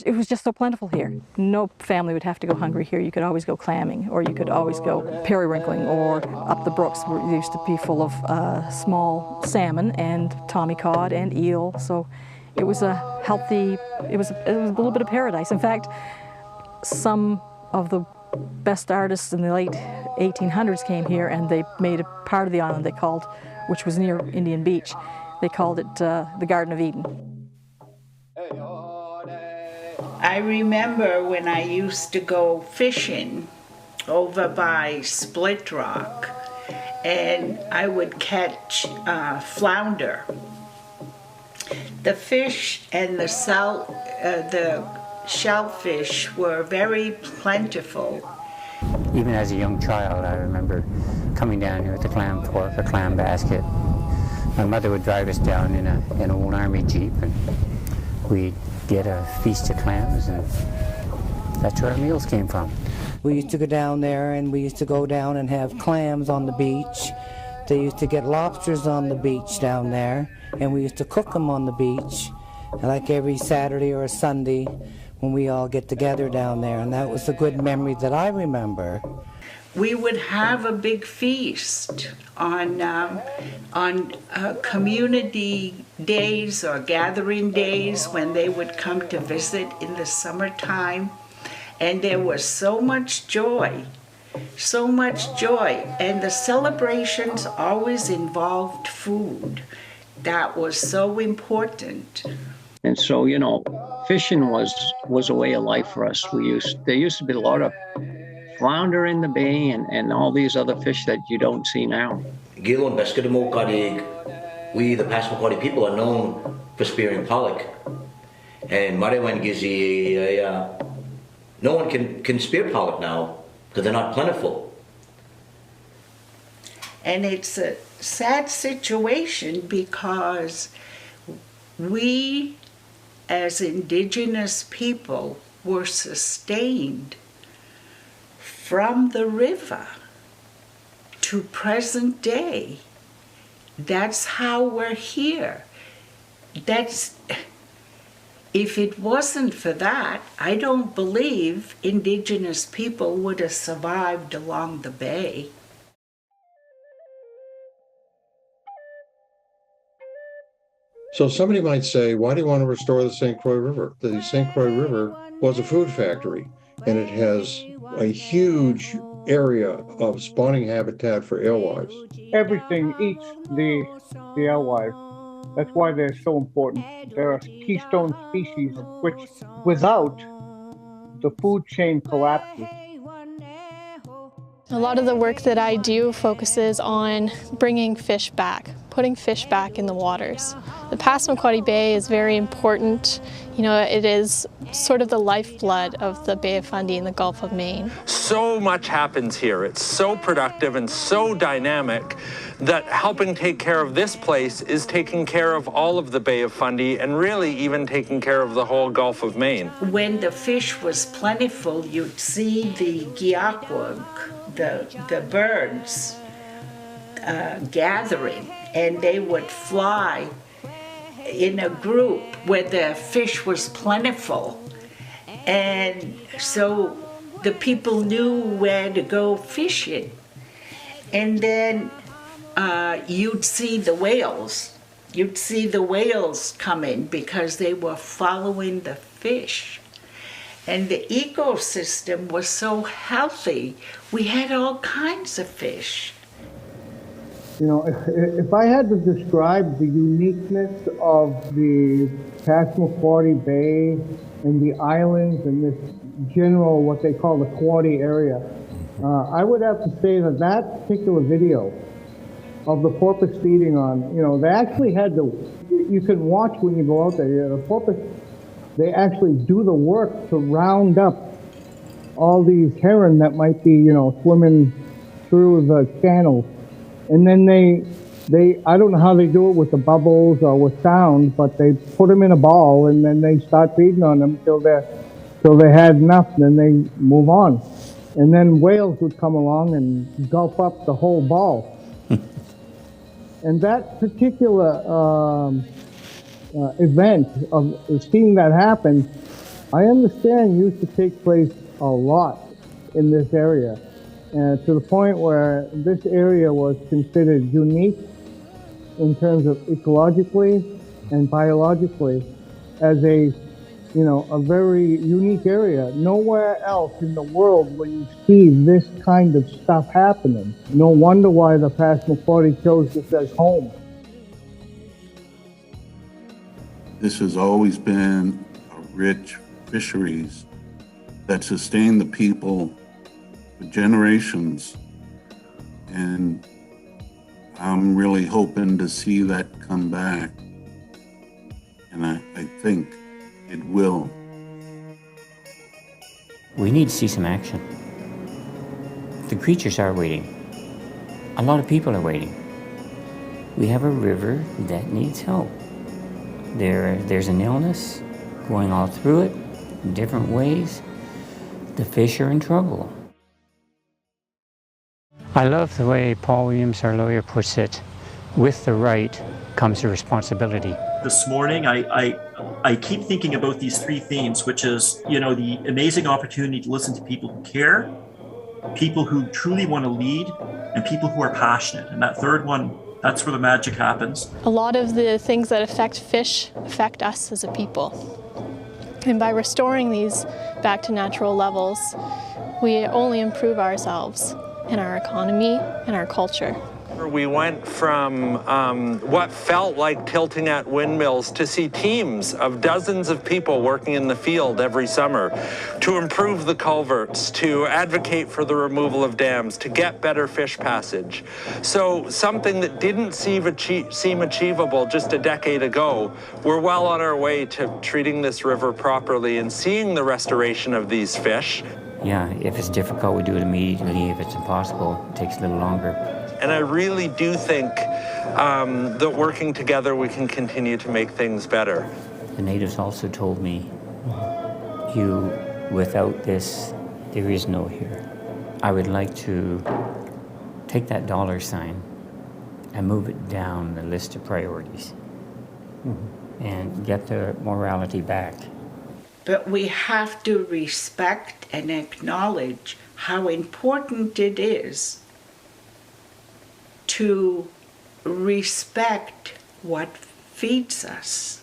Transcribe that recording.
it was just so plentiful here. No family would have to go hungry here. You could always go clamming, or you could always go periwinkling, or up the brooks where it used to be full of small salmon and tommy cod and eel. So it was a healthy, it was a little bit of paradise. In fact, some of the best artists in the late 1800s came here, and they made a part of the island they called, which was near Indian Beach, they called it the Garden of Eden. I remember when I used to go fishing over by Split Rock, and I would catch flounder. The fish and the shellfish were very plentiful. Even as a young child, I remember coming down here with a clam fork or clam basket. My mother would drive us down in an old army jeep, and we'd get a feast of clams, and that's where our meals came from. We used to go down there, and we used to go down and have clams on the beach. They used to get lobsters on the beach down there, and we used to cook them on the beach, like every Saturday or Sunday when we all get together down there, and that was a good memory that I remember. We would have a big feast on community days or gathering days when they would come to visit in the summertime, and there was so much joy, and the celebrations always involved food. That was so important. And so, you know, fishing was a way of life for us. There used to be a lot of flounder in the bay and all these other fish that you don't see now. Peskotomuhkati, we the Passamaquoddy people are known for spearing pollock. And no one can spear pollock now because they're not plentiful. And it's a sad situation because we, as indigenous people, were sustained from the river to present day. That's how we're here. If it wasn't for that, I don't believe indigenous people would have survived along the bay. So somebody might say, why do you want to restore the St. Croix River? The St. Croix River was a food factory, and it has a huge area of spawning habitat for alewives. Everything eats the alewives. That's why they're so important. They're a keystone species, which without, the food chain collapses. A lot of the work that I do focuses on bringing fish back, putting fish back in the waters. The Passamaquoddy Bay is very important. You know, it is sort of the lifeblood of the Bay of Fundy and the Gulf of Maine. So much happens here. It's so productive and so dynamic that helping take care of this place is taking care of all of the Bay of Fundy and really even taking care of the whole Gulf of Maine. When the fish was plentiful, you'd see the giakwag, the birds, gathering, and they would fly in a group where the fish was plentiful. And so the people knew where to go fishing. And then you'd see the whales. You'd see the whales coming because they were following the fish. And the ecosystem was so healthy. We had all kinds of fish. You know, if I had to describe the uniqueness of the Passamaquoddy Bay and the islands and this general, what they call the Quoddy area, I would have to say that that particular video of the porpoise feeding on, you know, they actually had to, you can watch when you go out there, you know, the porpoise, they actually do the work to round up all these heron that might be, you know, swimming through the channels. And then they I don't know how they do it with the bubbles or with sound, but they put them in a ball and then they start feeding on them till they had enough, then they move on. And then whales would come along and gulp up the whole ball. And that particular event of seeing that happen I understand used to take place a lot in this area, and to the point where this area was considered unique in terms of ecologically and biologically as a very unique area. Nowhere else in the world will you see this kind of stuff happening. No wonder why the Passamaquoddy chose this as home. This has always been a rich fisheries that sustained the people for generations, and I'm really hoping to see that come back, and I think it will. We need to see some action. The creatures are waiting. A lot of people are waiting. We have a river that needs help. There's an illness going all through it in different ways. The fish are in trouble. I love the way Paul Williams, our lawyer, puts it. With the right comes the responsibility. This morning, I keep thinking about these three themes, which is, the amazing opportunity to listen to people who care, people who truly want to lead, and people who are passionate. And that third one, that's where the magic happens. A lot of the things that affect fish affect us as a people. And by restoring these back to natural levels, we only improve ourselves and our economy and our culture. We went from what felt like tilting at windmills to see teams of dozens of people working in the field every summer to improve the culverts, to advocate for the removal of dams, to get better fish passage. So something that didn't seem achievable just a decade ago, we're well on our way to treating this river properly and seeing the restoration of these fish. Yeah, if it's difficult, we do it immediately. If it's impossible, it takes a little longer. And I really do think that working together, we can continue to make things better. The natives also told me, without this, there is no here. I would like to take that $sign and move it down the list of priorities and get the morality back. But we have to respect and acknowledge how important it is to respect what feeds us.